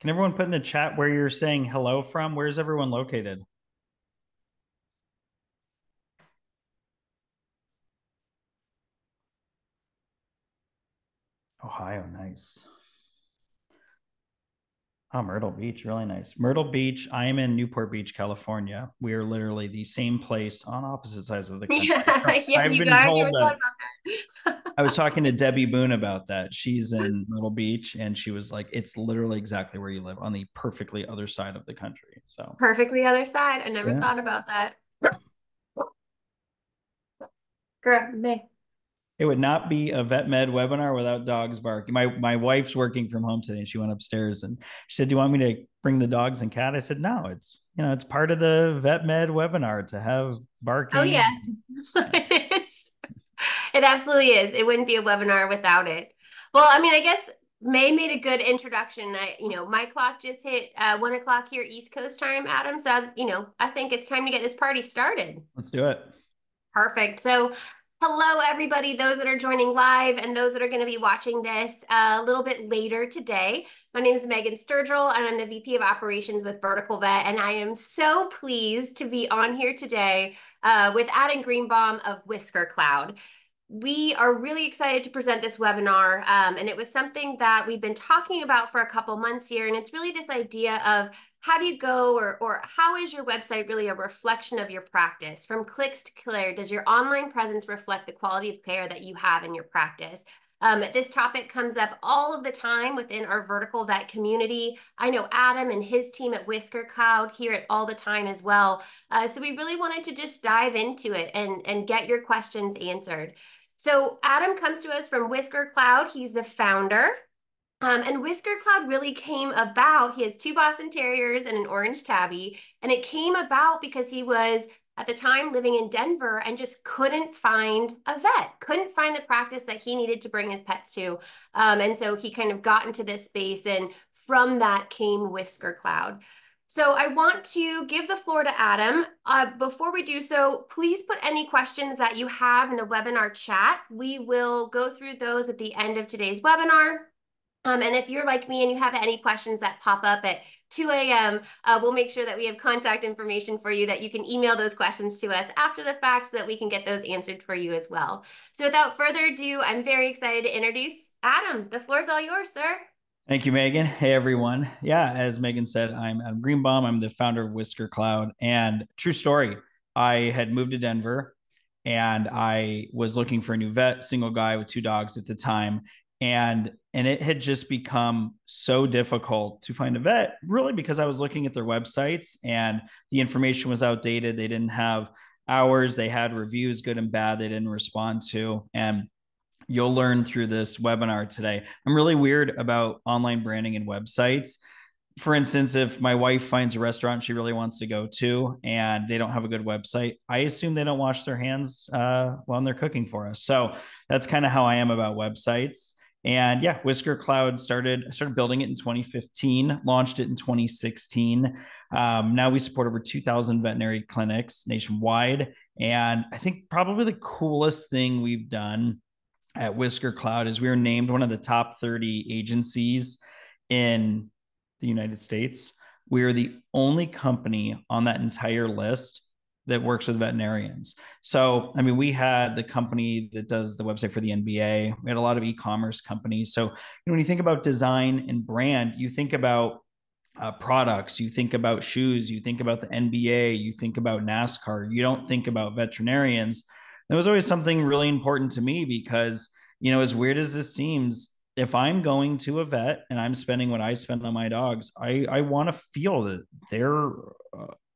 Can everyone put in the chat where you're saying hello from? Where's everyone located? Ohio, nice. Oh, Myrtle Beach, really nice. Myrtle Beach, I am in Newport Beach, California. We are literally the same place on opposite sides of the country. Yeah, yeah, I've you been guys told even thought that. about I that. was talking to Debbie Boone about that. She's in Myrtle Beach, and she was like, it's literally exactly where you live on the perfectly other side of the country. So, Perfectly other side. I never yeah. thought about that. Girl, me. It would not be a vet med webinar without dogs barking. My wife's working from home today. She went upstairs and she said, "Do you want me to bring the dogs and cat?" I said, "No, it's part of the vet med webinar to have Oh barking." yeah, it is. It absolutely is. It wouldn't be a webinar without it. Well, I mean, I guess May made a good introduction. My clock just hit 1 o'clock here East Coast time, Adam. So, I think it's time to get this party started. Let's do it. Perfect. So, hello, everybody, those that are joining live and those that are going to be watching this a little bit later today. My name is Megan Sturgill, and I'm the VP of Operations with Vertical Vet. And I am so pleased to be on here today with Adam Greenbaum of Whisker Cloud. We are really excited to present this webinar, and it was something that we've been talking about for a couple months here, and it's really this idea of how do you go or how is your website really a reflection of your practice? From clicks to clear, does your online presence reflect the quality of care that you have in your practice? This topic comes up all of the time within our vertical vet community. I know Adam and his team at Whisker Cloud hear it all the time as well. So we really wanted to just dive into it and get your questions answered. So Adam comes to us from Whisker Cloud. He's the founder. And Whisker Cloud really came about. He has two Boston Terriers and an orange tabby. And it came about because he was at the time living in Denver and just couldn't find a vet, couldn't find the practice that he needed to bring his pets to. And so he kind of got into this space. And from that came Whisker Cloud. So I want to give the floor to Adam. Before we do so, please put any questions that you have in the webinar chat. We will go through those at the end of today's webinar. And if you're like me and you have any questions that pop up at 2 a.m., we'll make sure that we have contact information for you that you can email those questions to us after the fact so that we can get those answered for you as well. So without further ado, I'm very excited to introduce Adam. The floor is all yours, sir. Thank you, Megan. Hey, everyone. Yeah, as Megan said, I'm Adam Greenbaum. I'm the founder of Whisker Cloud. And true story, I had moved to Denver and I was looking for a new vet, single guy with two dogs at the time. And it had just become so difficult to find a vet, really because I was looking at their websites and the information was outdated. They didn't have hours, they had reviews, good and bad, they didn't respond to. And you'll learn through this webinar today. I'm really weird about online branding and websites. For instance, if my wife finds a restaurant she really wants to go to and they don't have a good website, I assume they don't wash their hands while they're cooking for us. So that's kind of how I am about websites. And yeah, Whisker Cloud I started building it in 2015, launched it in 2016. Now we support over 2,000 veterinary clinics nationwide. And I think probably the coolest thing we've done at Whisker Cloud is we were named one of the top 30 agencies in the United States. We are the only company on that entire list that works with veterinarians. So, I mean, we had the company that does the website for the NBA. We had a lot of e-commerce companies. So, when you think about design and brand, you think about products, you think about shoes, you think about the NBA, you think about NASCAR, you don't think about veterinarians. That was always something really important to me because, as weird as this seems, if I'm going to a vet and I'm spending what I spend on my dogs, I want to feel that they're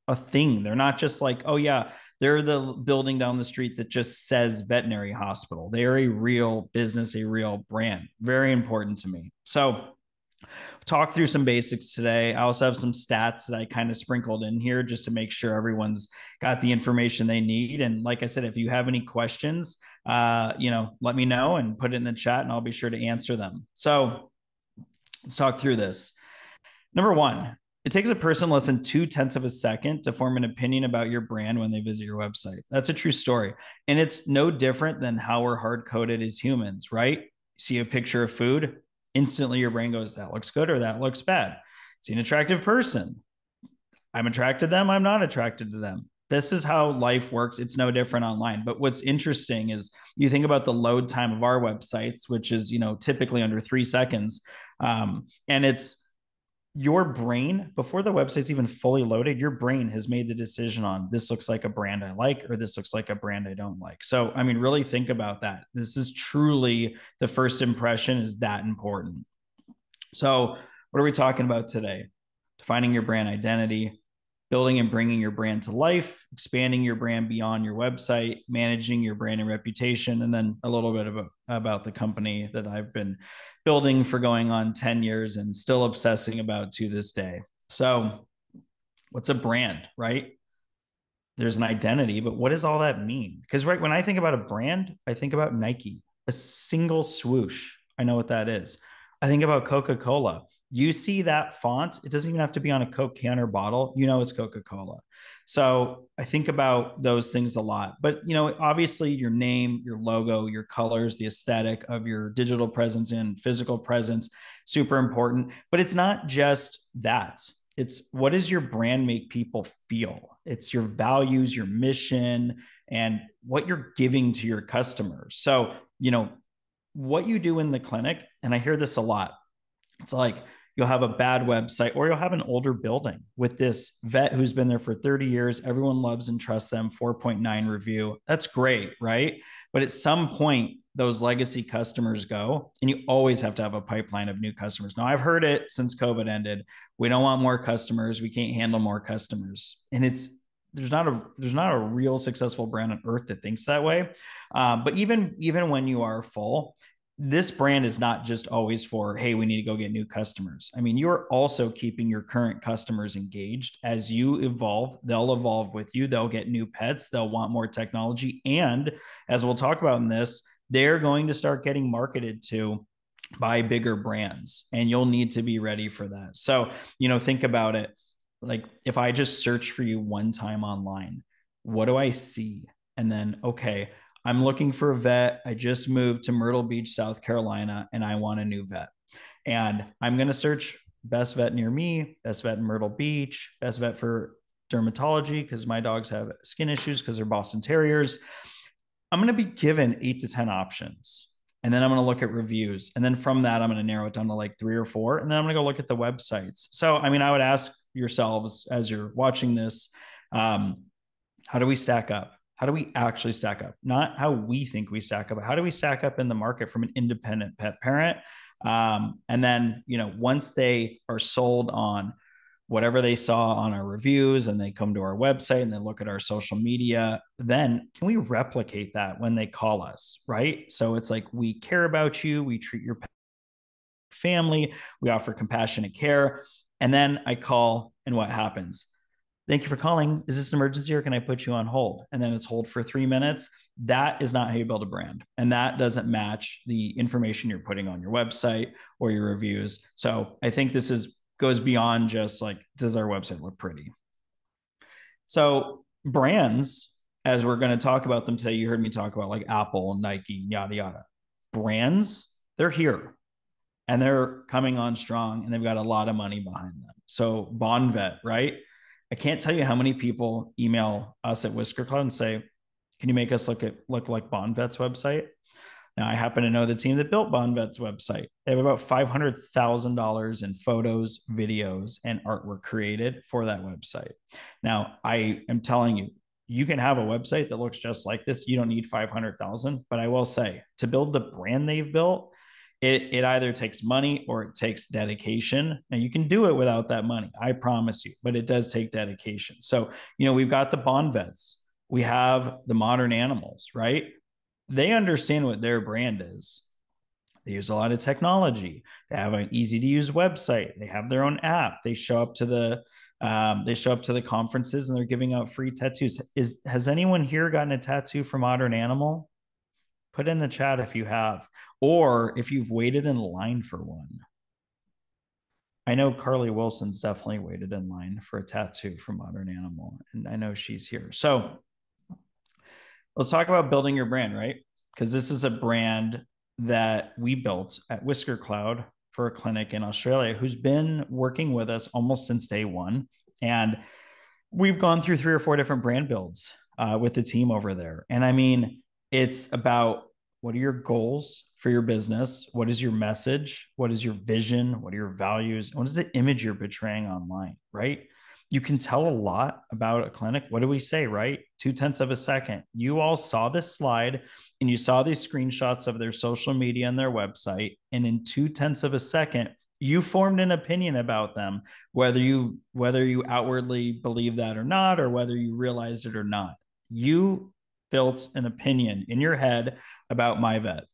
a thing. They're not just like, oh, yeah, they're the building down the street that just says veterinary hospital. They're a real business, a real brand. Very important to me. So, talk through some basics today. I also have some stats that I kind of sprinkled in here just to make sure everyone's got the information they need. And like I said, if you have any questions, let me know and put it in the chat and I'll be sure to answer them. So let's talk through this. Number one, it takes a person less than 2/10 of a second to form an opinion about your brand when they visit your website. That's a true story. And it's no different than how we're hard coded as humans, right? You see a picture of food, instantly your brain goes, that looks good or that looks bad. See an attractive person. I'm attracted to them. I'm not attracted to them. This is how life works. It's no different online. But what's interesting is you think about the load time of our websites, which is, typically under 3 seconds. And it's your brain, before the website's even fully loaded, your brain has made the decision on this looks like a brand I like, or this looks like a brand I don't like. So, I mean, really think about that. This is truly the first impression is that important. So, what are we talking about today? Defining your brand identity, building and bringing your brand to life, expanding your brand beyond your website, managing your brand and reputation, and then a little bit about the company that I've been building for going on 10 years and still obsessing about to this day. So, what's a brand, right? There's an identity, but what does all that mean? Because right when I think about a brand, I think about Nike, a single swoosh. I know what that is. I think about Coca-Cola. You see that font, it doesn't even have to be on a Coke can or bottle. You know it's Coca-Cola. So I think about those things a lot. But obviously your name, your logo, your colors, the aesthetic of your digital presence and physical presence, super important. But it's not just that. It's what does your brand make people feel? It's your values, your mission, and what you're giving to your customers. So, what you do in the clinic, and I hear this a lot, it's like you'll have a bad website or you'll have an older building with this vet who's been there for 30 years. Everyone loves and trusts them, 4.9 review. That's great, right? But at some point, those legacy customers go, and you always have to have a pipeline of new customers. Now, I've heard it since COVID ended. We don't want more customers. We can't handle more customers. And there's not a real successful brand on earth that thinks that way. But even when you are full, this brand is not just always for, hey, we need to go get new customers. I mean, you're also keeping your current customers engaged. As you evolve, they'll evolve with you. They'll get new pets. They'll want more technology. And as we'll talk about in this, they're going to start getting marketed to by bigger brands, and you'll need to be ready for that. So, think about it. Like if I just search for you one time online, what do I see? And then, okay, I'm looking for a vet. I just moved to Myrtle Beach, South Carolina, and I want a new vet. And I'm going to search best vet near me, best vet in Myrtle Beach, best vet for dermatology because my dogs have skin issues because they're Boston Terriers. I'm going to be given 8 to 10 options. And then I'm going to look at reviews. And then from that, I'm going to narrow it down to like 3 or 4. And then I'm going to go look at the websites. So, I mean, I would ask yourselves as you're watching this, how do we stack up? How do we actually stack up? Not how we think we stack up, but how do we stack up in the market from an independent pet parent? And then, once they are sold on whatever they saw on our reviews and they come to our website and they look at our social media, then can we replicate that when they call us, right? So it's like, we care about you. We treat your family. We offer compassionate care. And then I call, and what happens? Thank you for calling. Is this an emergency or can I put you on hold? And then it's hold for 3 minutes. That is not how you build a brand. And that doesn't match the information you're putting on your website or your reviews. So I think this goes beyond just like, does our website look pretty? So brands, as we're going to talk about them today, you heard me talk about like Apple, Nike, yada, yada. Brands, they're here and they're coming on strong and they've got a lot of money behind them. So Bonvet, right? I can't tell you how many people email us at Whisker Cloud and say, can you make us look like Bonvet's website? Now, I happen to know the team that built Bonvet's website. They have about $500,000 in photos, videos, and artwork created for that website. Now, I am telling you, you can have a website that looks just like this. You don't need 500,000, but I will say to build the brand they've built, it either takes money or it takes dedication. Now you can do it without that money, I promise you, but it does take dedication. So, we've got the Bond Vets, we have the Modern Animals, right? They understand what their brand is. They use a lot of technology. They have an easy to use website. They have their own app. They show up to the conferences and they're giving out free tattoos. Has anyone here gotten a tattoo from Modern Animal? Put in the chat if you have, or if you've waited in line for one. I know Carly Wilson's definitely waited in line for a tattoo from Modern Animal, and I know she's here. So let's talk about building your brand, right? Because this is a brand that we built at Whisker Cloud for a clinic in Australia who's been working with us almost since day one. And we've gone through 3 or 4 different brand builds with the team over there. And I mean, it's about what are your goals for your business? What is your message? What is your vision? What are your values? What is the image you're portraying online, right? You can tell a lot about a clinic. What do we say, right? 2/10 of a second. You all saw this slide and you saw these screenshots of their social media and their website. And in 2/10 of a second, you formed an opinion about them, whether you outwardly believe that or not, or whether you realized it or not. You built an opinion in your head about my vet,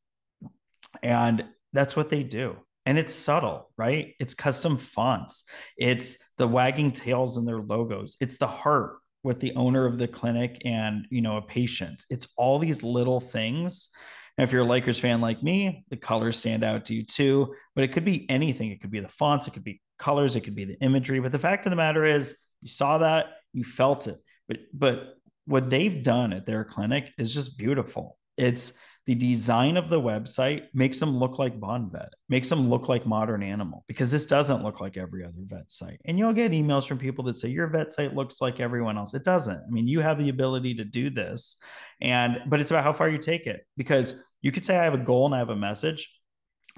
and that's what they do. And it's subtle, right? It's custom fonts, it's the wagging tails in their logos, it's the heart with the owner of the clinic and a patient. It's all these little things. And if you're a Lakers fan like me, the colors stand out to you too. But it could be anything. It could be the fonts, it could be colors, it could be the imagery. But the fact of the matter is, you saw that, you felt it. But what they've done at their clinic is just beautiful. It's the design of the website makes them look like Bond Vet, makes them look like Modern Animal, because this doesn't look like every other vet site. And you'll get emails from people that say your vet site looks like everyone else. It doesn't. I mean, you have the ability to do this, but it's about how far you take it, because you could say I have a goal and I have a message,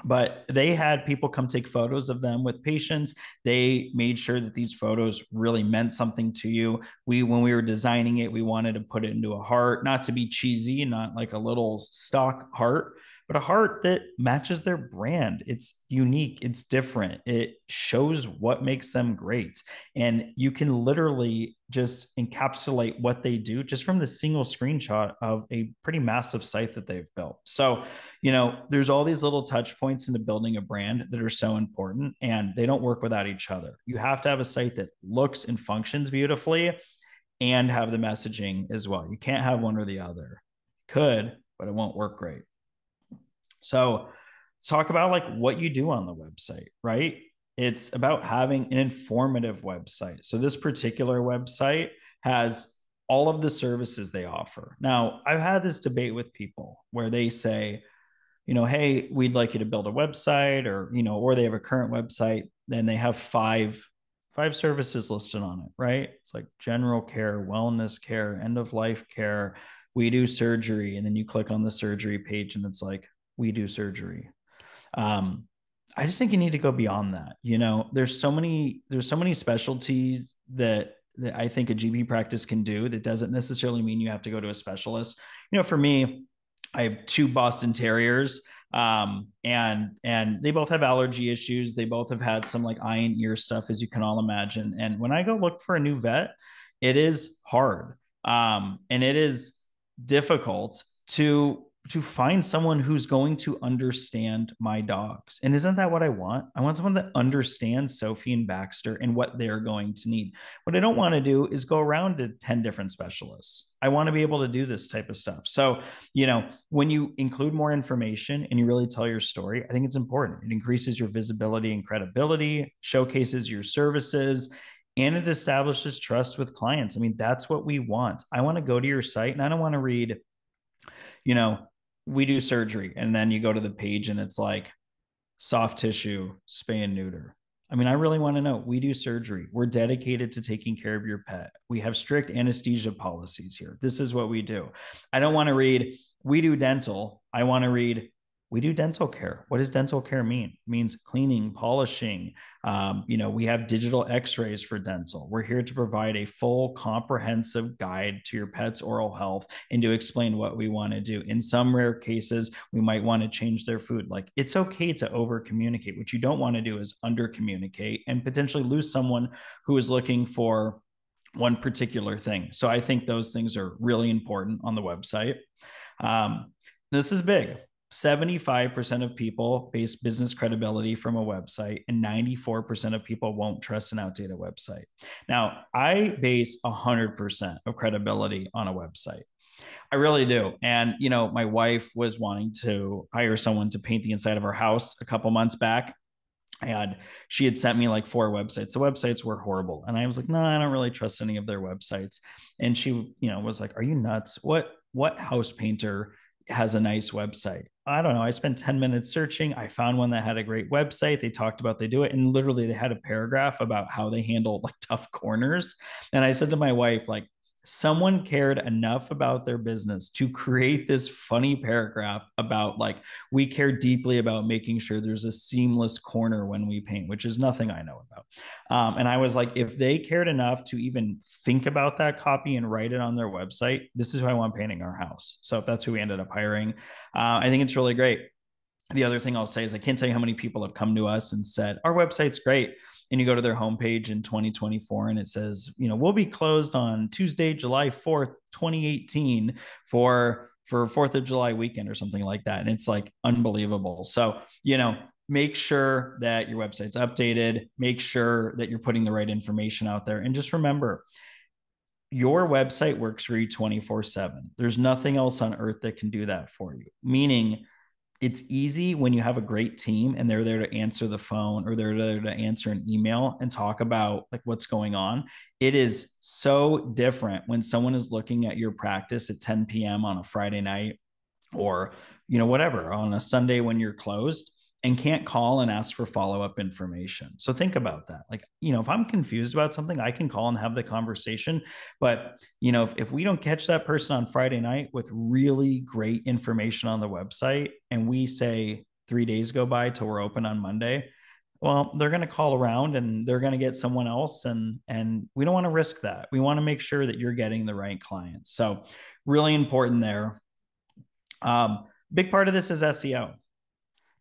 but they had people come take photos of them with patients. They made sure that these photos really meant something to you. When we were designing it, we wanted to put it into a heart, not to be cheesy, not like a little stock heart, but a heart that matches their brand. It's unique, it's different, it shows what makes them great. And you can literally just encapsulate what they do just from the single screenshot of a pretty massive site that they've built. So there's all these little touch points in the building a brand that are so important, and they don't work without each other. You have to have a site that looks and functions beautifully and have the messaging as well. You can't have one or the other. Could, but it won't work great. So talk about like what you do on the website, right? It's about having an informative website. So this particular website has all of the services they offer. Now, I've had this debate with people where they say, hey, we'd like you to build a website, or they have a current website, then they have five services listed on it, right? It's like general care, wellness care, end of life care, we do surgery. And then you click on the surgery page and it's like, we do surgery. Um, I just think you need to go beyond that. There's so many specialties that I think a GP practice can do. That doesn't necessarily mean you have to go to a specialist. For me, I have 2 Boston Terriers, and they both have allergy issues. They both have had some like eye and ear stuff, as you can all imagine. And when I go look for a new vet, it is hard, and it is difficult to find someone who's going to understand my dogs. And isn't that what I want? I want someone that understands Sophie and Baxter and what they're going to need. What I don't want to do is go around to 10 different specialists. I want to be able to do this type of stuff. So, when you include more information and you really tell your story, I think it's important. It increases your visibility and credibility, showcases your services, and it establishes trust with clients. I mean, that's what we want. I want to go to your site and I don't want to read, you know, we do surgery. And then you go to the page and it's like soft tissue, spay and neuter. I mean, I really want to know. We do surgery. We're dedicated to taking care of your pet. We have strict anesthesia policies here. This is what we do. I don't want to read, we do dental. I want to read, we do dental care. What does dental care mean? It means cleaning, polishing. We have digital x-rays for dental. We're here to provide a full comprehensive guide to your pet's oral health and to explain what we want to do. In some rare cases, we might want to change their food. Like, it's okay to over communicate. What you don't want to do is under communicate and potentially lose someone who is looking for one particular thing. So I think those things are really important on the website. This is big. 75% of people base business credibility from a website, and 94% of people won't trust an outdated website. Now, I base 100% of credibility on a website. I really do. And, my wife was wanting to hire someone to paint the inside of our house a couple months back. And she had sent me like 4 websites. The websites were horrible. And I was like, no, I don't really trust any of their websites. And she, was like, are you nuts? What house painter has a nice website? I don't know, I spent 10 minutes searching. I found one that had a great website. They talked about they do it. And literally they had a paragraph about how they handle like tough corners. And I said to my wife, like, someone cared enough about their business to create this funny paragraph about like we care deeply about making sure there's a seamless corner when we paint, which is nothing I know about. And I was like, if they cared enough to even think about that copy and write it on their website, this is who I want painting our house. So that's who we ended up hiring. I think it's really great. The other thing I'll say is I can't tell you how many people have come to us and said, our website's great. And you go to their homepage in 2024 and it says, we'll be closed on Tuesday, July 4th, 2018 for 4th of July weekend or something like that. And it's like unbelievable. So, make sure that your website's updated, make sure that you're putting the right information out there. And just remember, your website works for you 24/7. There's nothing else on earth that can do that for you. Meaning, it's easy when you have a great team and they're there to answer the phone or they're there to answer an email and talk about like what's going on. It is so different when someone is looking at your practice at 10 p.m. on a Friday night or whatever on a Sunday when you're closed and can't call and ask for follow-up information. So think about that. Like, if I'm confused about something, I can call and have the conversation. But, if we don't catch that person on Friday night with really great information on the website and we say 3 days go by till we're open on Monday, well, they're going to call around and they're going to get someone else. And we don't want to risk that. We want to make sure that you're getting the right clients. So really important there. Big part of this is SEO.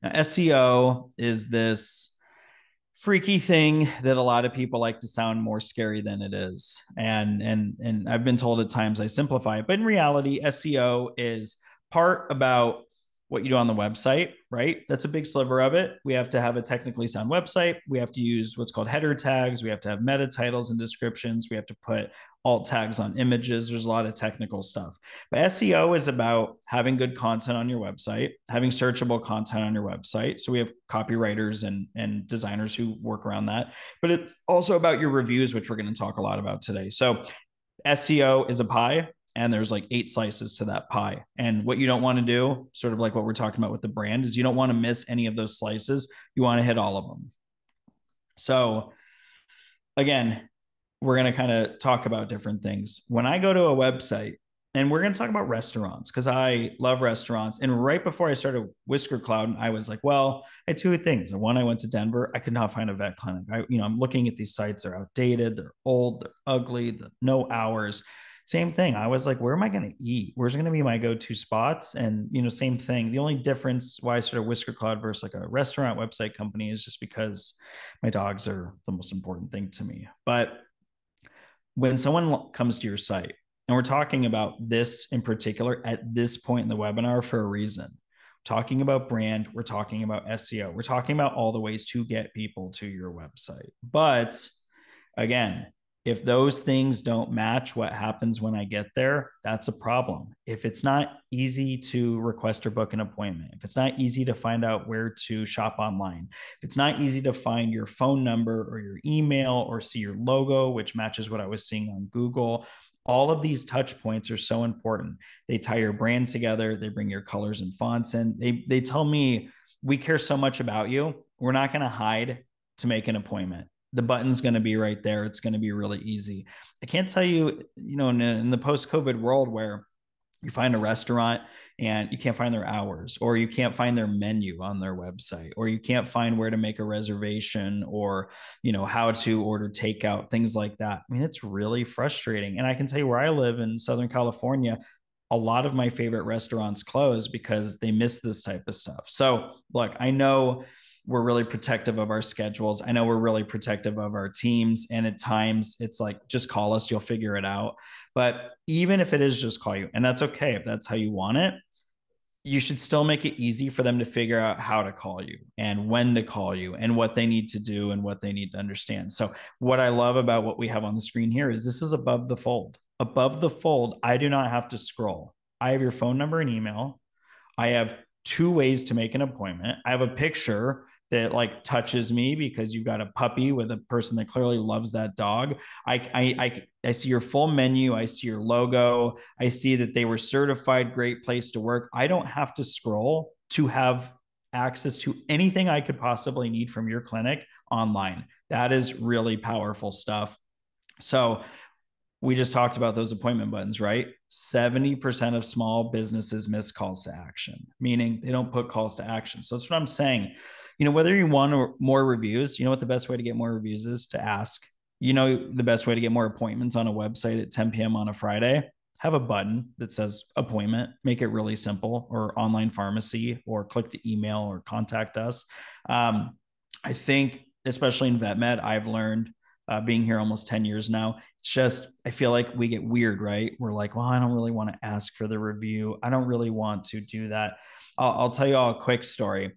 Now, SEO is this freaky thing that a lot of people like to sound more scary than it is. And I've been told at times I simplify it, but in reality, SEO is part about what you do on the website, right? That's a big sliver of it. We have to have a technically sound website. We have to use what's called header tags. We have to have meta titles and descriptions. We have to put alt tags on images. There's a lot of technical stuff. But SEO is about having good content on your website, having searchable content on your website. So we have copywriters and designers who work around that. But it's also about your reviews, which we're going to talk a lot about today. So SEO is a pie and there's like 8 slices to that pie. And what you don't want to do, sort of like what we're talking about with the brand, is you don't want to miss any of those slices. You want to hit all of them. So again, we're going to kind of talk about different things. When I go to a website, and we're going to talk about restaurants because I love restaurants. And right before I started Whisker Cloud, I was like, well, I had 2 things. And one, I went to Denver. I could not find a vet clinic. I'm looking at these sites. They're outdated. They're old. They're ugly. No hours. Same thing. I was like, where am I going to eat? Where's going to be my go-to spots? And, same thing. The only difference why I started Whisker Cloud versus like a restaurant website company is just because my dogs are the most important thing to me. But when someone comes to your site, and we're talking about this in particular at this point in the webinar for a reason. We're talking about brand, we're talking about SEO, we're talking about all the ways to get people to your website. But again, if those things don't match what happens when I get there, that's a problem. If it's not easy to request or book an appointment, if it's not easy to find out where to shop online, if it's not easy to find your phone number or your email or see your logo, which matches what I was seeing on Google, all of these touch points are so important. They tie your brand together, they bring your colors and fonts in. They tell me, we care so much about you. We're not going to hide to make an appointment. The button's going to be right there. It's going to be really easy. I can't tell you, in the post-COVID world where you find a restaurant and you can't find their hours, or you can't find their menu on their website, or you can't find where to make a reservation, or, how to order takeout, things like that. I mean, it's really frustrating. And I can tell you where I live in Southern California, a lot of my favorite restaurants close because they miss this type of stuff. So look, I know we're really protective of our schedules. I know we're really protective of our teams. And at times it's like, just call us, you'll figure it out. But even if it is just call you, and that's okay if that's how you want it, you should still make it easy for them to figure out how to call you and when to call you and what they need to do and what they need to understand. So what I love about what we have on the screen here is this is above the fold. Above the fold, I do not have to scroll. I have your phone number and email. I have 2 ways to make an appointment. I have a picture that like touches me because you've got a puppy with a person that clearly loves that dog. I see your full menu. I see your logo. I see that they were certified great place to work. I don't have to scroll. to have access to anything I could possibly need from your clinic online. That is really powerful stuff. So we just talked about those appointment buttons, right? 70% of small businesses miss calls to action, meaning they don't put calls to action. So that's what I'm saying. Whether you want more reviews, what the best way to get more reviews is to ask. The best way to get more appointments on a website at 10 p.m. on a Friday, have a button that says appointment, make it really simple, or online pharmacy, or click to email or contact us. I think, especially in vet med, I've learned being here almost 10 years now. It's just, I feel like we get weird, right? We're like, well, I don't really want to ask for the review. I don't really want to do that. I'll tell you all a quick story.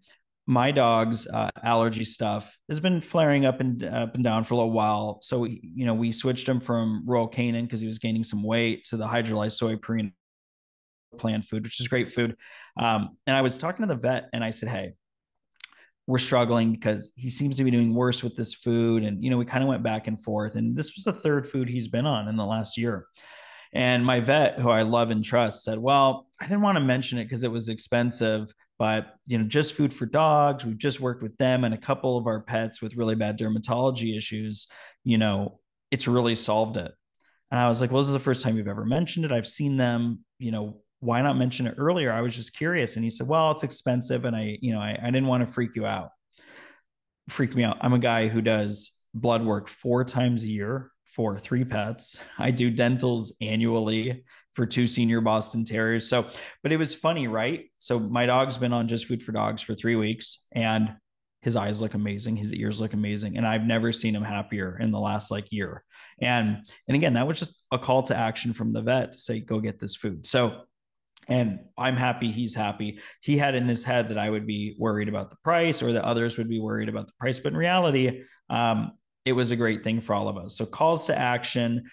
My dog's allergy stuff has been flaring up and down for a little while. So, we switched him from Royal Canin because he was gaining some weight to the hydrolyzed soy purine plant food, which is great food. And I was talking to the vet and I said, hey, we're struggling because he seems to be doing worse with this food. And, we kind of went back and forth. And this was the third food he's been on in the last year. And my vet, who I love and trust, said, well, I didn't want to mention it because it was expensive, but, just food for dogs. We've just worked with them and a couple of our pets with really bad dermatology issues. It's really solved it. And I was like, well, this is the first time you've ever mentioned it. I've seen them, why not mention it earlier? I was just curious. And he said, well, it's expensive. And I didn't want to freak me out. I'm a guy who does blood work 4 times a year for 3 pets. I do dentals annually for 2 senior Boston Terriers. So, but it was funny, right? So my dog's been on Just Food for Dogs for 3 weeks and his eyes look amazing. His ears look amazing. And I've never seen him happier in the last year. And again, that was just a call to action from the vet to say, go get this food. So, and I'm happy he's happy. He had in his head that I would be worried about the price or that others would be worried about the price. But in reality, it was a great thing for all of us. So calls to action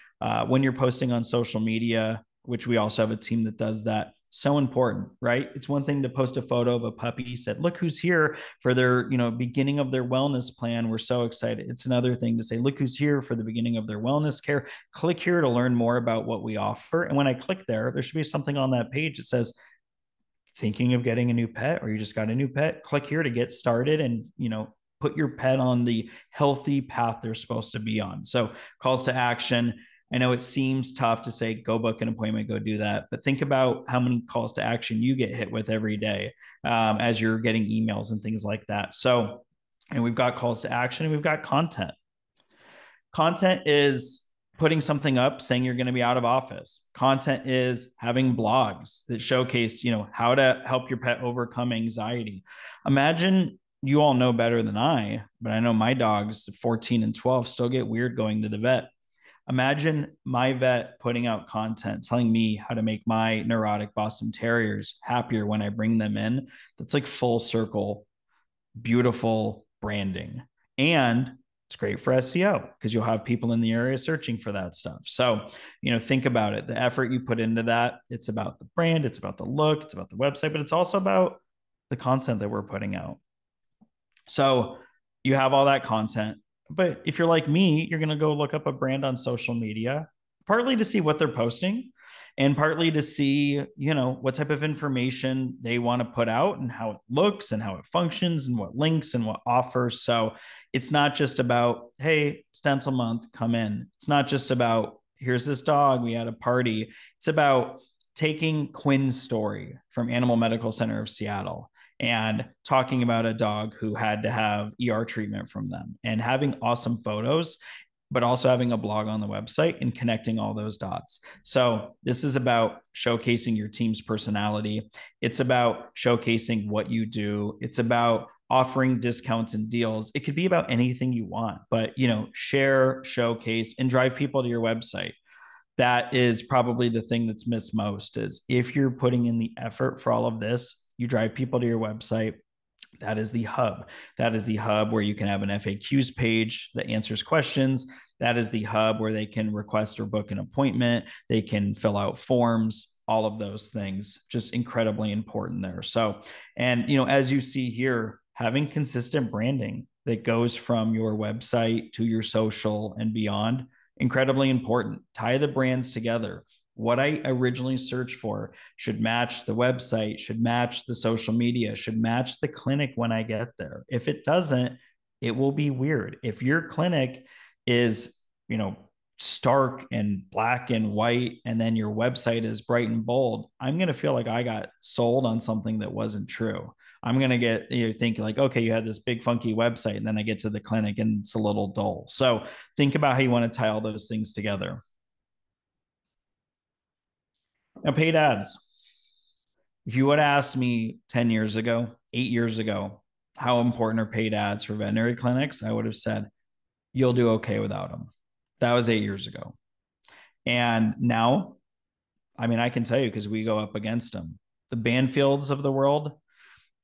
when you're posting on social media, which we also have a team that does that. So important, right? It's one thing to post a photo of a puppy, said, look who's here for their, beginning of their wellness plan. We're so excited. It's another thing to say, look who's here for the beginning of their wellness care. Click here to learn more about what we offer. And when I click there should be something on that page that says, thinking of getting a new pet, or you just got a new pet, click here to get started and, put your pet on the healthy path they're supposed to be on. So calls to action. I know it seems tough to say, go book an appointment, go do that. But think about how many calls to action you get hit with every day as you're getting emails and things like that. So, and we've got calls to action and we've got content. Content is putting something up saying you're going to be out of office. Content is having blogs that showcase, how to help your pet overcome anxiety. Imagine, you all know better than I, but I know my dogs 14 and 12 still get weird going to the vet. Imagine my vet putting out content telling me how to make my neurotic Boston Terriers happier when I bring them in. That's like full circle, beautiful branding. And it's great for SEO because you'll have people in the area searching for that stuff. So, think about it. The effort you put into that, it's about the brand, it's about the look, it's about the website, but it's also about the content that we're putting out. So you have all that content. But if you're like me, you're going to go look up a brand on social media, partly to see what they're posting and partly to see, what type of information they want to put out and how it looks and how it functions and what links and what offers. So it's not just about, hey, stencil month, come in. It's not just about, here's this dog, we had a party. It's about taking Quinn's story from Animal Medical Center of Seattle and talking about a dog who had to have ER treatment from them and having awesome photos, but also having a blog on the website and connecting all those dots. So this is about showcasing your team's personality. It's about showcasing what you do. It's about offering discounts and deals. It could be about anything you want, but share, showcase, and drive people to your website. That is probably the thing that's missed most, is if you're putting in the effort for all of this, you drive people to your website. That is the hub. That is the hub where you can have an FAQs page that answers questions. That is the hub where they can request or book an appointment. They can fill out forms, all of those things, just incredibly important there. So, and, as you see here, having consistent branding that goes from your website to your social and beyond, incredibly important. Tie the brands together. what I originally searched for should match the website, should match the social media, should match the clinic when I get there. If it doesn't, it will be weird. If your clinic is, you know, stark and black and white, and then your website is bright and bold, I'm going to feel like I got sold on something that wasn't true. I'm going to get, you know, think like, okay, you had this big funky website, and then I get to the clinic and it's a little dull. So think about how you want to tie all those things together. Now, paid ads. If you would ask me 10 years ago, 8 years ago, how important are paid ads for veterinary clinics, I would have said, you'll do okay without them. That was 8 years ago. And now, I mean, I can tell you because we go up against them. The Banfields of the world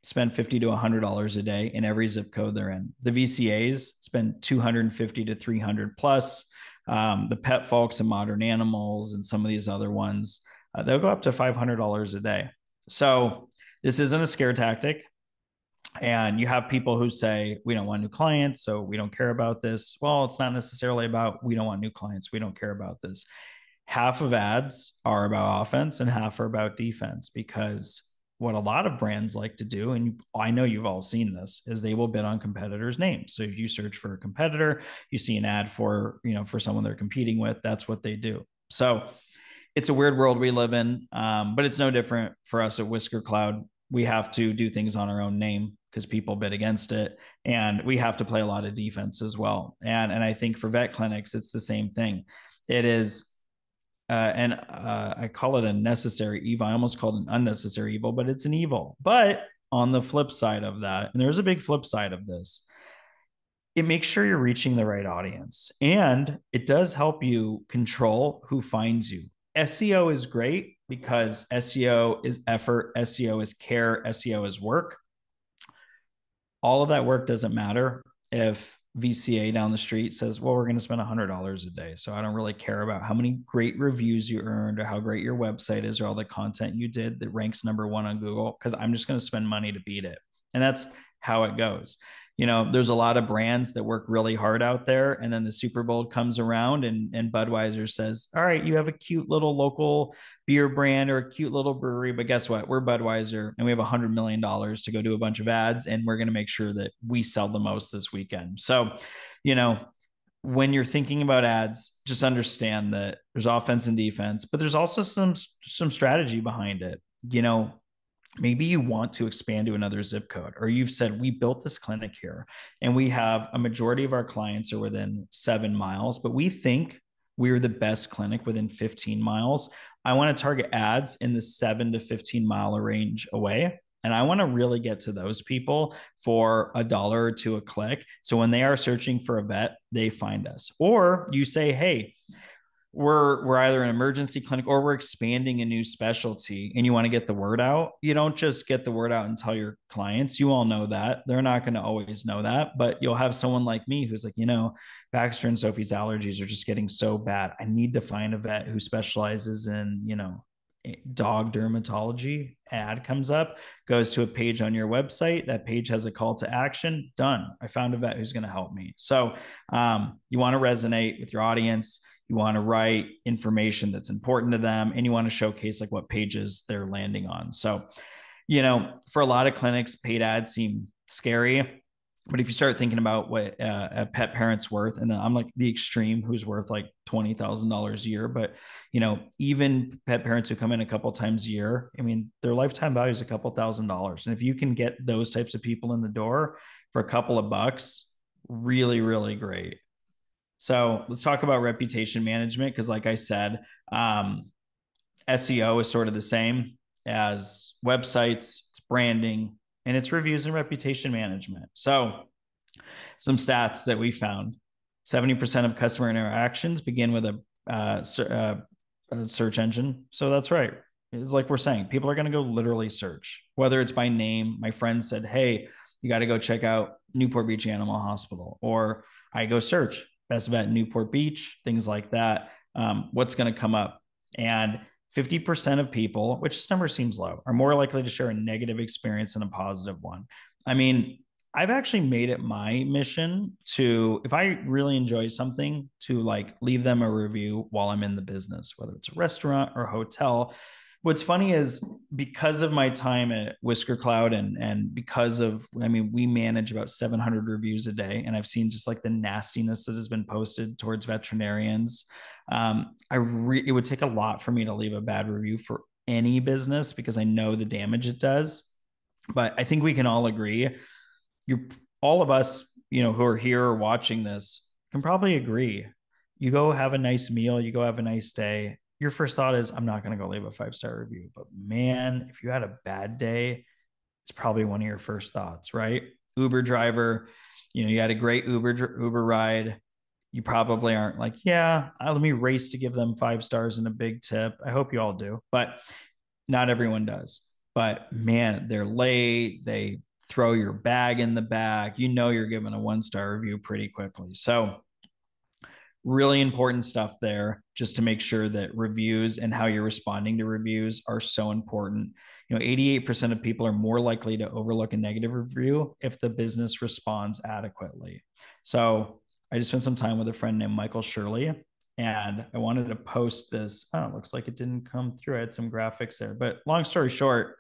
spend $50 to $100 a day in every zip code they're in. The VCAs spend 250 to 300 plus. The pet folks and modern animals and some of these other ones, they'll go up to $500 a day. So this isn't a scare tactic. And you have people who say, we don't want new clients, so we don't care about this. Well, it's not necessarily about we don't want new clients, we don't care about this. Half of ads are about offense and half are about defense, because what a lot of brands like to do, and I know you've all seen this, is they will bid on competitors' names. So if you search for a competitor, you see an ad for, you know, for someone they're competing with, that's what they do. So it's a weird world we live in, but it's no different for us at Whisker Cloud. We have to do things on our own name because people bid against it, and we have to play a lot of defense as well. And I think for vet clinics, it's the same thing. It is, and I call it a necessary evil. I almost called it an unnecessary evil, but it's an evil. But on the flip side of that, and there's a big flip side of this, it makes sure you're reaching the right audience, and it does help you control who finds you. SEO is great because SEO is effort, SEO is care, SEO is work. All of that work doesn't matter if VCA down the street says, well, we're going to spend $100 a day. So I don't really care about how many great reviews you earned or how great your website is or all the content you did that ranks number 1 on Google, because I'm just going to spend money to beat it. And that's how it goes. You know, there's a lot of brands that work really hard out there, and then the Super Bowl comes around and Budweiser says, all right, you have a cute little local beer brand or a cute little brewery, but guess what? We're Budweiser and we have $100 million to go do a bunch of ads, and we're going to make sure that we sell the most this weekend. So, you know, when you're thinking about ads, just understand that there's offense and defense, but there's also some strategy behind it. You know, maybe you want to expand to another zip code, or you've said, we built this clinic here and we have a majority of our clients are within 7 miles, but we think we're the best clinic within 15 miles. I want to target ads in the 7 to 15 mile range away. And I want to really get to those people for $1 or $2 a click. So when they are searching for a vet, they find us. Or you say, hey, we're either an emergency clinic or we're expanding a new specialty, and you want to get the word out. You don't just get the word out and tell your clients. You all know that. They're not going to always know that, but you'll have someone like me who's like, you know, Baxter and Sophie's allergies are just getting so bad. I need to find a vet who specializes in, you know, dog dermatology. Ad comes up, goes to a page on your website. That page has a call to action. Done. I found a vet who's going to help me. So you want to resonate with your audience. You want to write information that's important to them, and you want to showcase like what pages they're landing on. So, you know, for a lot of clinics, paid ads seem scary. But if you start thinking about what a pet parent's worth, and then I'm like the extreme who's worth like $20,000 a year, but you know, even pet parents who come in a couple times a year, I mean, their lifetime value is a couple $1,000s. And if you can get those types of people in the door for a couple of bucks, really, really great. So let's talk about reputation management, because like I said, SEO is sort of the same as websites, it's branding, and it's reviews and reputation management. So some stats that we found: 70% of customer interactions begin with a search engine. So that's right. It's like we're saying, people are going to go literally search, whether it's by name. My friend said, hey, you got to go check out Newport Beach Animal Hospital, or I go search best vet in Newport Beach, things like that. What's going to come up? And 50% of people, which this number seems low, are more likely to share a negative experience than a positive one. I mean, I've actually made it my mission to, if I really enjoy something, to like leave them a review while I'm in the business, whether it's a restaurant or a hotel. What's funny is because of my time at Whisker Cloud and because of, I mean, we manage about 700 reviews a day, and I've seen just like the nastiness that has been posted towards veterinarians. It would take a lot for me to leave a bad review for any business because I know the damage it does. But I think we can all agree, you all of us, who are here or watching this can probably agree. You go have a nice meal, you go have a nice day. Your first thought is, I'm not going to go leave a 5-star review. But man, if you had a bad day, it's probably one of your first thoughts, right? Uber driver, you had a great Uber ride. You probably aren't like, yeah, let me race to give them 5 stars and a big tip. I hope you all do, but not everyone does. But man, they're late. They throw your bag in the back. You're giving a 1-star review pretty quickly. So, really important stuff there just to make sure that reviews and how you're responding to reviews are so important. 88% of people are more likely to overlook a negative review if the business responds adequately. So, I just spent some time with a friend named Michael Shirley, and I wanted to post this. Oh, it looks like it didn't come through. I had some graphics there, but long story short,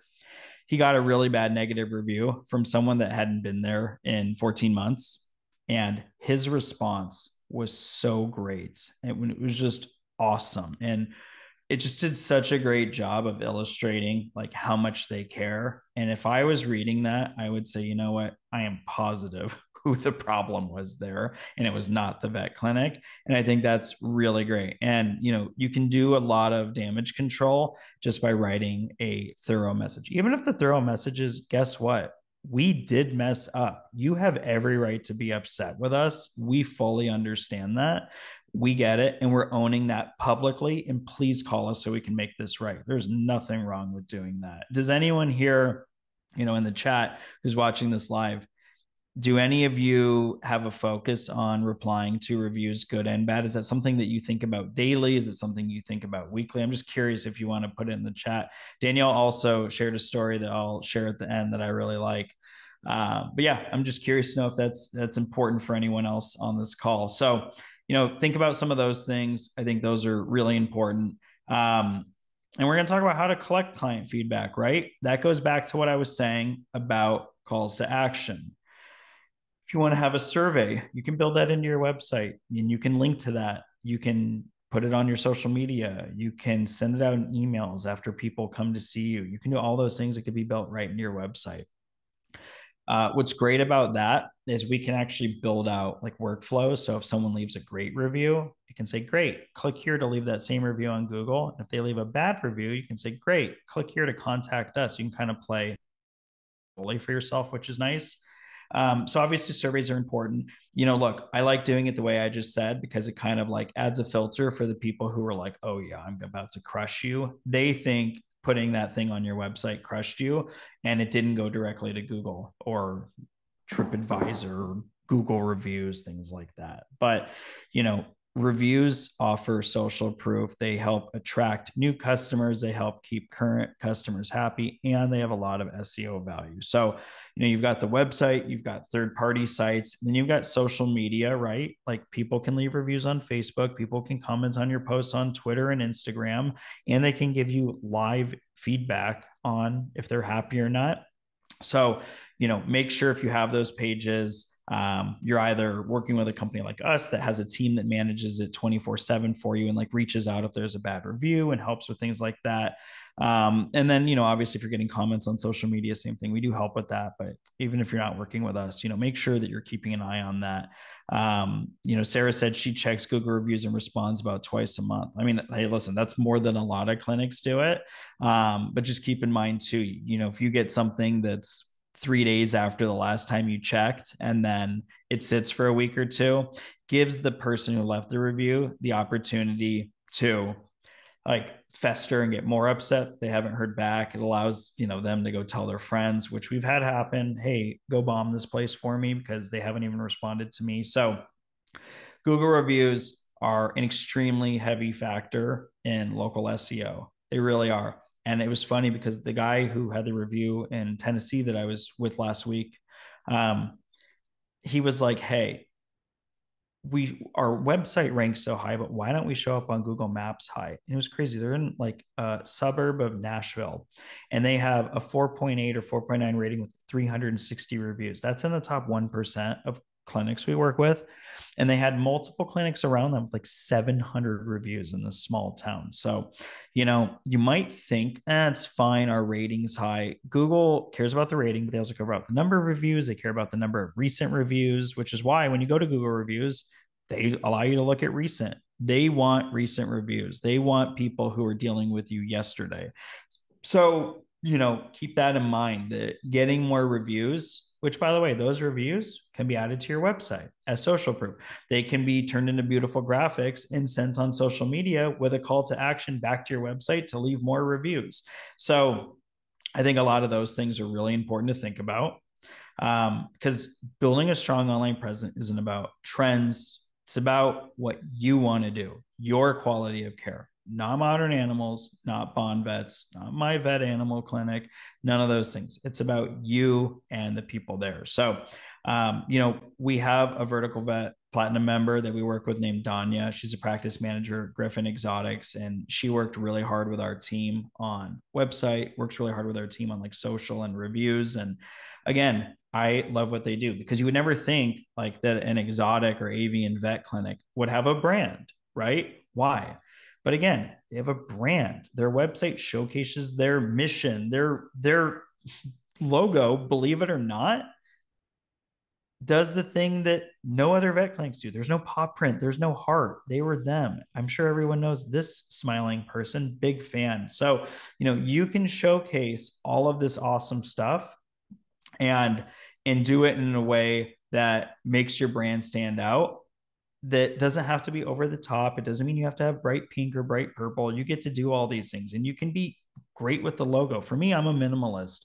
he got a really bad negative review from someone that hadn't been there in 14 months. And his response was so great. It was just awesome. And it just did such a great job of illustrating like how much they care. And if I was reading that, I would say, you know what? I am positive who the problem was there, and it was not the vet clinic. And I think that's really great. And you can do a lot of damage control just by writing a thorough message. Even if the thorough message is, guess what? We did mess up. You have every right to be upset with us. We fully understand that. We get it. And we're owning that publicly. And please call us so we can make this right. There's nothing wrong with doing that. Does anyone here, in the chat who's watching this live, do any of you have a focus on replying to reviews, good and bad? Is that something that you think about daily? Is it something you think about weekly? I'm just curious if you want to put it in the chat. Danielle also shared a story that I'll share at the end that I really like. But yeah, I'm just curious to know if that's important for anyone else on this call. So, think about some of those things. I think those are really important. And we're going to talk about how to collect client feedback, right? That goes back to what I was saying about calls to action. If you want to have a survey, you can build that into your website and you can link to that. You can put it on your social media. You can send it out in emails after people come to see you. You can do all those things that could be built right into your website. What's great about that is we can actually build out like workflows. So if someone leaves a great review, it can say, great, click here to leave that same review on Google. And if they leave a bad review, you can say, great, click here to contact us. You can kind of play for yourself, which is nice. So obviously surveys are important. Look, I like doing it the way I just said because it kind of like adds a filter for the people who are like, oh yeah, I'm about to crush you. They think putting that thing on your website crushed you, and it didn't go directly to Google or TripAdvisor, Google reviews, things like that. But, reviews offer social proof. They help attract new customers. They help keep current customers happy, and they have a lot of SEO value. So, you've got the website, you've got third-party sites, and then you've got social media, right? Like people can leave reviews on Facebook, people can comment on your posts on Twitter and Instagram, and they can give you live feedback on if they're happy or not. So, make sure if you have those pages, you're either working with a company like us that has a team that manages it 24/7 for you and like reaches out if there's a bad review and helps with things like that. And then, obviously, if you're getting comments on social media, same thing. We do help with that. But even if you're not working with us, make sure that you're keeping an eye on that. Sarah said she checks Google reviews and responds about twice a month. I mean, hey, listen, that's more than a lot of clinics do it. But just keep in mind too, if you get something that's 3 days after the last time you checked and then it sits for a week or two, gives the person who left the review the opportunity to like fester and get more upset. They haven't heard back. It allows, them to go tell their friends, which we've had happen. Hey, go bomb this place for me because they haven't even responded to me. So Google reviews are an extremely heavy factor in local SEO. They really are. And it was funny because the guy who had the review in Tennessee that I was with last week, he was like, hey, our website ranks so high, but why don't we show up on Google Maps high? And it was crazy. They're in like a suburb of Nashville, and they have a 4.8 or 4.9 rating with 360 reviews. That's in the top 1% of clinics we work with. And they had multiple clinics around them with like 700 reviews in this small town. So, you might think, it's fine. Our rating's high. Google cares about the rating, but they also care about the number of reviews. They care about the number of recent reviews, which is why when you go to Google reviews, they allow you to look at recent. They want recent reviews. They want people who are dealing with you yesterday. So, keep that in mind, that getting more reviews, which by the way, those reviews can be added to your website as social proof. They can be turned into beautiful graphics and sent on social media with a call to action back to your website to leave more reviews. So I think a lot of those things are really important to think about, because building a strong online presence isn't about trends. It's about what you want to do, your quality of care, not modern animals, not bond vets, not my vet animal clinic, none of those things. It's about you and the people there. So, we have a vertical vet platinum member that we work with named Danya. She's a practice manager at Griffin Exotics, and she worked really hard with our team on website, works really hard with our team on like social and reviews. And again, I love what they do, because you would never think like that an exotic or avian vet clinic would have a brand, right? Why? But again, they have a brand. Their website showcases their mission, their logo, believe it or not, does the thing that no other vet clinics do. There's no paw print, there's no heart. They were them. I'm sure everyone knows this smiling person, big fan. So, you can showcase all of this awesome stuff and do it in a way that makes your brand stand out, that doesn't have to be over the top. It doesn't mean you have to have bright pink or bright purple. You get to do all these things, and you can be great with the logo. For me, I'm a minimalist.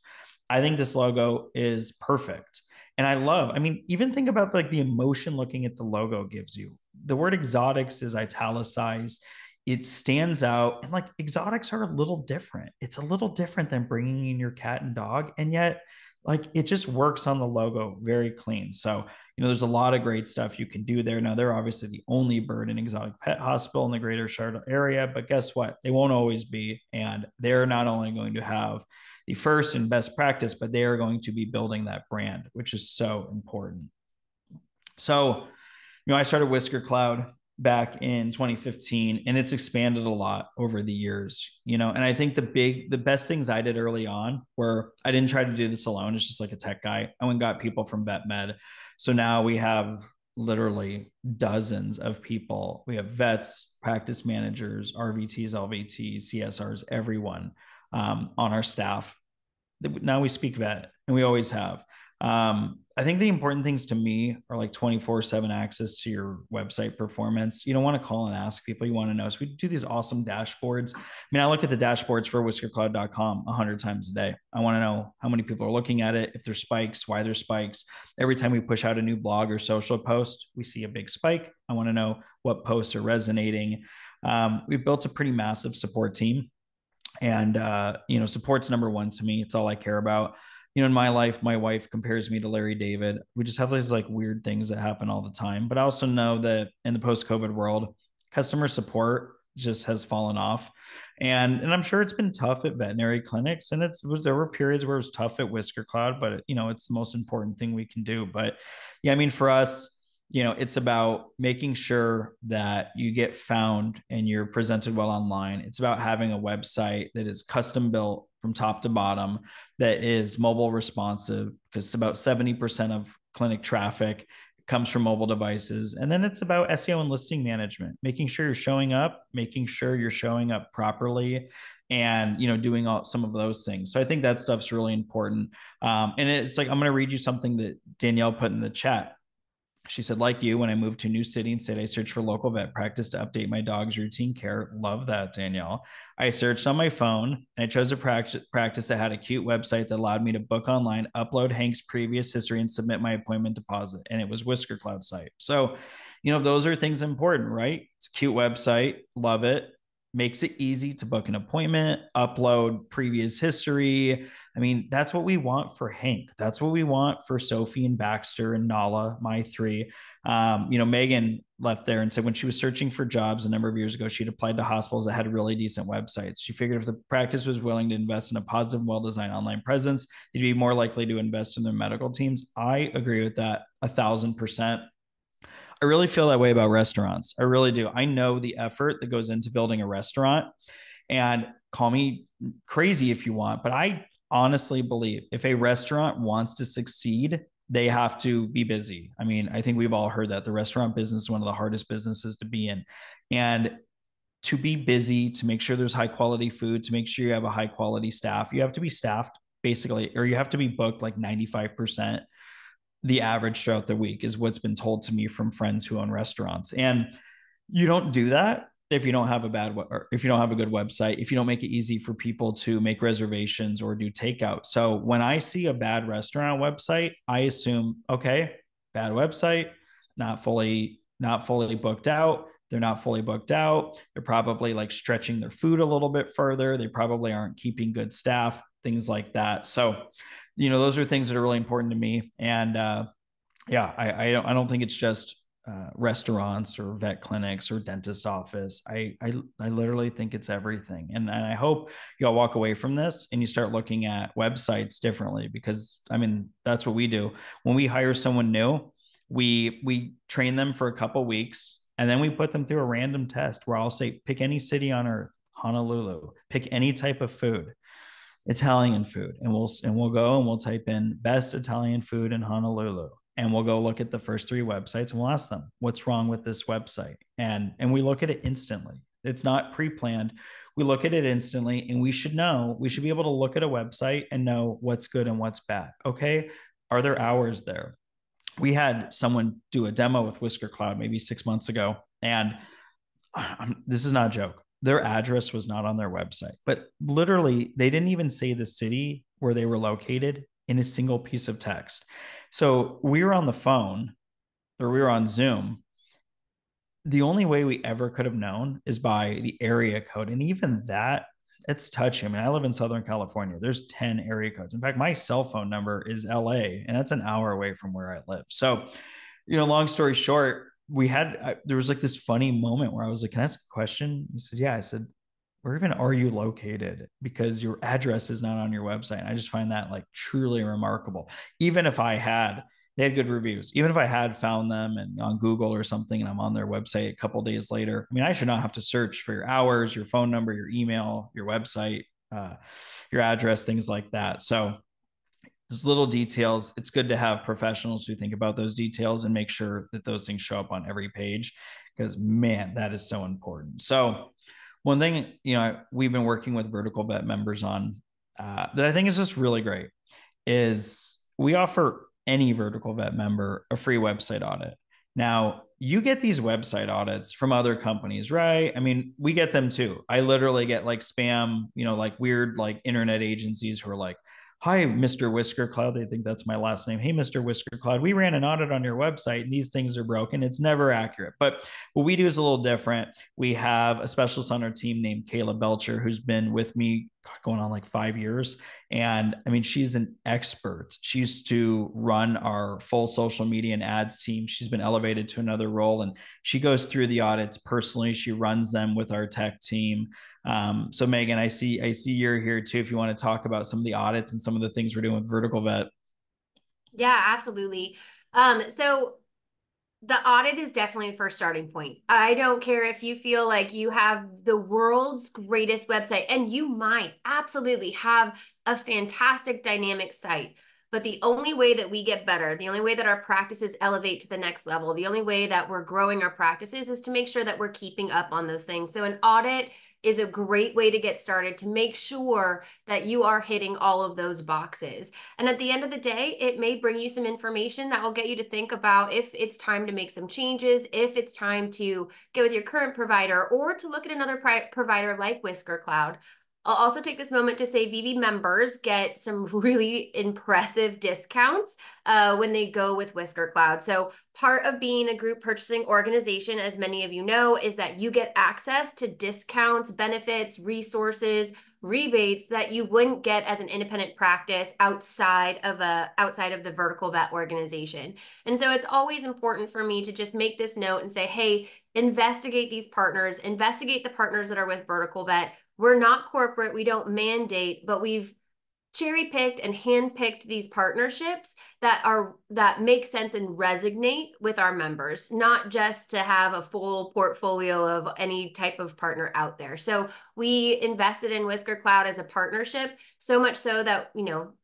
I think this logo is perfect. And I mean, even think about like the emotion looking at the logo gives you. The word exotics is italicized. It stands out. And like exotics are a little different. It's a little different than bringing in your cat and dog. And yet, like it just works on the logo very clean. So, there's a lot of great stuff you can do there. Now, they're obviously the only bird and exotic pet hospital in the greater Charlotte area, but guess what? They won't always be. And they're not only going to have the first and best practice, but they are going to be building that brand, which is so important. So, I started Whisker Cloud back in 2015, and it's expanded a lot over the years, and I think the best things I did early on were I didn't try to do this alone. It's just like a tech guy. I went and got people from vet med. So now we have literally dozens of people. We have vets, practice managers, RVTs, LVTs, CSRs, everyone on our staff. Now we speak vet, and we always have. I think the important things to me are like 24/7 access to your website performance. You don't want to call and ask people. You want to know. So we do these awesome dashboards. I mean, I look at the dashboards for whiskercloud.com 100 times a day. I want to know how many people are looking at it, if there's spikes, why there's spikes. Every time we push out a new blog or social post, we see a big spike. I want to know what posts are resonating. We've built a pretty massive support team. And support's number one to me. It's all I care about. In my life, my wife compares me to Larry David. We just have these like weird things that happen all the time. But I also know that in the post-COVID world, customer support just has fallen off. And I'm sure it's been tough at veterinary clinics. And there were periods where it was tough at Whisker Cloud, but it's the most important thing we can do. But yeah, I mean, for us, it's about making sure that you get found and you're presented well online. It's about having a website that is custom built from top to bottom, that is mobile responsive, because about 70% of clinic traffic comes from mobile devices. And then it's about SEO and listing management, making sure you're showing up, making sure you're showing up properly, and doing some of those things. So I think that stuff's really important. And it's like, I'm going to read you something that Danielle put in the chat. She said, like you, when I moved to a new city and state, I searched for local vet practice to update my dog's routine care. Love that, Danielle. I searched on my phone and I chose a practice that had a cute website that allowed me to book online, upload Hank's previous history, and submit my appointment deposit. And it was Whisker Cloud site. So, those are things important, right? It's a cute website. Love it. makes it easy to book an appointment, upload previous history. I mean, that's what we want for Hank. That's what we want for Sophie and Baxter and Nala, my three. Megan left there and said when she was searching for jobs a number of years ago, she'd applied to hospitals that had really decent websites. She figured if the practice was willing to invest in a positive, well-designed online presence, they'd be more likely to invest in their medical teams. I agree with that 1,000%. I really feel that way about restaurants. I really do. I know the effort that goes into building a restaurant, and call me crazy if you want, but I honestly believe if a restaurant wants to succeed, they have to be busy. I mean, I think we've all heard that the restaurant business is one of the hardest businesses to be in. And to be busy, to make sure there's high quality food, to make sure you have a high quality staff, you have to be staffed basically, or you have to be booked like 95% the average throughout the week, is what's been told to me from friends who own restaurants. And you don't do that if you don't have if you don't have a good website, if you don't make it easy for people to make reservations or do takeout. So when I see a bad restaurant website, I assume, okay, bad website, not fully booked out. They're not fully booked out. They're probably like stretching their food a little bit further. They probably aren't keeping good staff, things like that. So, those are things that are really important to me. And yeah, I don't think it's just restaurants or vet clinics or dentist office. I literally think it's everything. And I hope you all walk away from this and you start looking at websites differently, because I mean, that's what we do. When we hire someone new, we train them for a couple weeks, and then we put them through a random test where I'll say, pick any city on earth, Honolulu, pick any type of food, Italian food, and we'll go and we'll type in best Italian food in Honolulu, and we'll go look at the first three websites and we'll ask them what's wrong with this website, and we look at it instantly. It's not pre-planned. We look at it instantly, and we should be able to look at a website and know what's good and what's bad. Okay, are there hours there? We had someone do a demo with Whisker Cloud maybe 6 months ago, and this is not a joke. Their address was not on their website, but literally, they didn't even say the city where they were located in a single piece of text. So we were on the phone, or we were on Zoom. The only way we ever could have known is by the area code. And even that, it's touchy. I mean, I live in Southern California. There's 10 area codes. In fact, my cell phone number is LA, and that's an hour away from where I live. So, long story short, there was like this funny moment where I was like, can I ask a question? He said, yeah. I said, where even are you located? Because your address is not on your website. And I just find that like truly remarkable. Even if they had good reviews. Even if I had found them and on Google or something, and I'm on their website a couple days later, I mean, I should not have to search for your hours, your phone number, your email, your website, your address, things like that. So there's little details. It's good to have professionals who think about those details and make sure that those things show up on every page, because man, that is so important. So one thing, we've been working with Vertical Vet members on that I think is just really great is we offer any Vertical Vet member a free website audit. Now, you get these website audits from other companies, right? I mean, we get them too. I literally get like spam, like weird, like internet agencies who are like, hi, Mr. Whisker Cloud. They think that's my last name. Hey, Mr. Whisker Cloud, we ran an audit on your website and these things are broken. It's never accurate. But what we do is a little different. We have a specialist on our team named Kayla Belcher, who's been with me going on like 5 years. And I mean, she's an expert. She used to run our full social media and ads team. She's been elevated to another role, and she goes through the audits personally. She runs them with our tech team. So Megan, I see you're here too. If you want to talk about some of the audits and some of the things we're doing with Vertical Vet. Yeah, absolutely. So the audit is definitely the first starting point. I don't care if you feel like you have the world's greatest website, and you might absolutely have a fantastic dynamic site. But the only way that we get better, the only way that our practices elevate to the next level, the only way that we're growing our practices is to make sure that we're keeping up on those things. So an audit is a great way to get started to make sure that you are hitting all of those boxes. And at the end of the day, it may bring you some information that will get you to think about if it's time to make some changes, if it's time to get with your current provider, or to look at another provider like Whisker Cloud. I'll also take this moment to say VV members get some really impressive discounts when they go with Whisker Cloud. So part of being a group purchasing organization, as many of you know, is that you get access to discounts, benefits, resources, rebates that you wouldn't get as an independent practice outside of the vertical vet organization. And so it's always important for me to just make this note and say, hey, investigate these partners, investigate the partners that are with vertical vet. We're not corporate, we don't mandate, but we've cherry picked and hand picked these partnerships that make sense and resonate with our members, not just to have a full portfolio of any type of partner out there. So we invested in Whisker Cloud as a partnership, so much so that,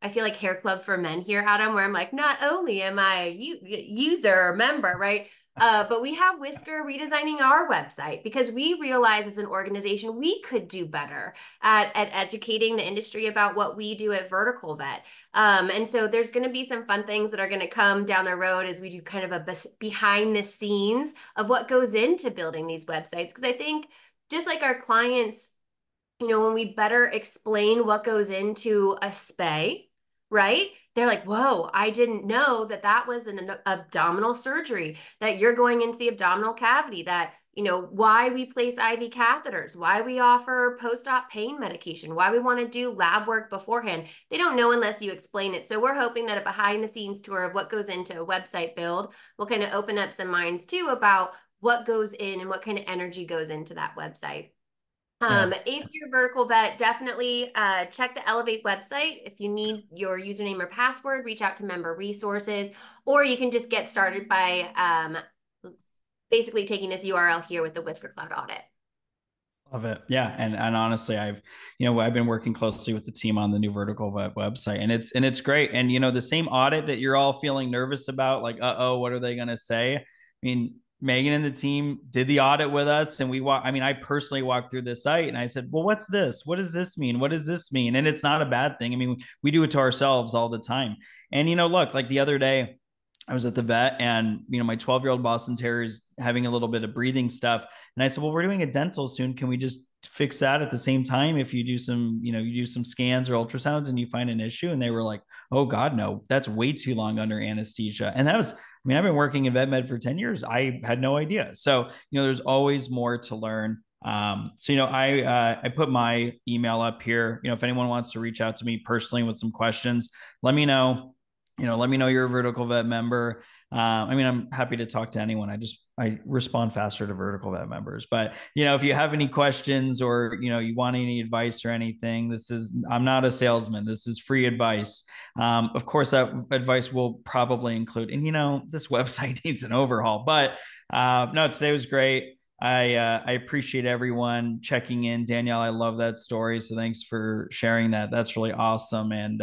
I feel like Hair Club for Men here, Adam, where I'm like, not only am I a user or member, right? But we have Whisker redesigning our website because we realize as an organization we could do better at educating the industry about what we do at Vertical Vet. And so there's going to be some fun things that are going to come down the road as we do kind of a behind the scenes of what goes into building these websites. Because I think just like our clients, when we better explain what goes into a spay, right? They're like, whoa, I didn't know that was an abdominal surgery, that you're going into the abdominal cavity, that, why we place IV catheters, why we offer post-op pain medication, why we want to do lab work beforehand. They don't know unless you explain it. So we're hoping that a behind the scenes tour of what goes into a website build will kind of open up some minds too about what goes in and what kind of energy goes into that website. Yeah. If you're a vertical vet, definitely check the Elevate website. If you need your username or password, reach out to member resources, or you can just get started by basically taking this URL here with the Whisker Cloud audit. Love it. Yeah. And honestly, I've been working closely with the team on the new vertical website, and it's great. And the same audit that you're all feeling nervous about, like, what are they gonna say? I mean, Megan and the team did the audit with us, and I personally walked through the site and I said, well, what's this? What does this mean? What does this mean? And it's not a bad thing. I mean, we do it to ourselves all the time. And look, like the other day, I was at the vet, and my 12-year-old Boston Terrier is having a little bit of breathing stuff, and I said, well, we're doing a dental soon, can we just fix that at the same time if you do some scans or ultrasounds and you find an issue? And they were like, oh god, no, that's way too long under anesthesia. And that was, I've been working in vet med for 10 years, I had no idea. So there's always more to learn. I put my email up here. If anyone wants to reach out to me personally with some questions, let me know. Let me know you're a vertical vet member. I'm happy to talk to anyone. I respond faster to vertical vet members. But if you have any questions, or you want any advice or anything, I'm not a salesman. This is free advice. Of course, that advice will probably include, and this website needs an overhaul. But no, today was great. I appreciate everyone checking in. Danielle, I love that story. So thanks for sharing that. That's really awesome. And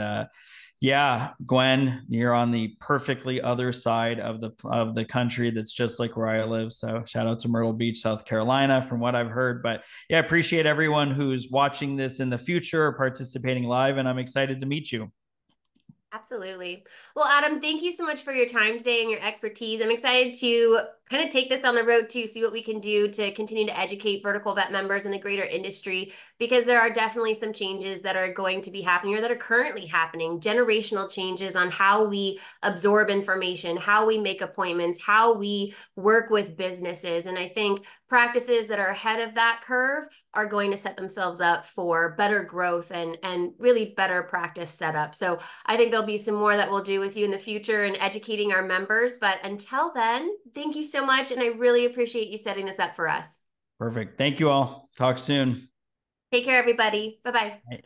yeah, Gwen, you're on the perfectly other side of the country. That's just like where I live. So shout out to Myrtle Beach, South Carolina, from what I've heard. But yeah, appreciate everyone who's watching this in the future or participating live, and I'm excited to meet you. Absolutely. Well, Adam, thank you so much for your time today and your expertise. I'm excited to kind of take this on the road to see what we can do to continue to educate vertical vet members in the greater industry, because there are definitely some changes that are going to be happening, or that are currently happening, generational changes on how we absorb information, how we make appointments, how we work with businesses. And I think practices that are ahead of that curve are going to set themselves up for better growth and really better practice setup. So I think there'll be some more that we'll do with you in the future and educating our members. But until then, thank you so much. And I really appreciate you setting this up for us. Perfect. Thank you all. Talk soon. Take care, everybody. Bye-bye.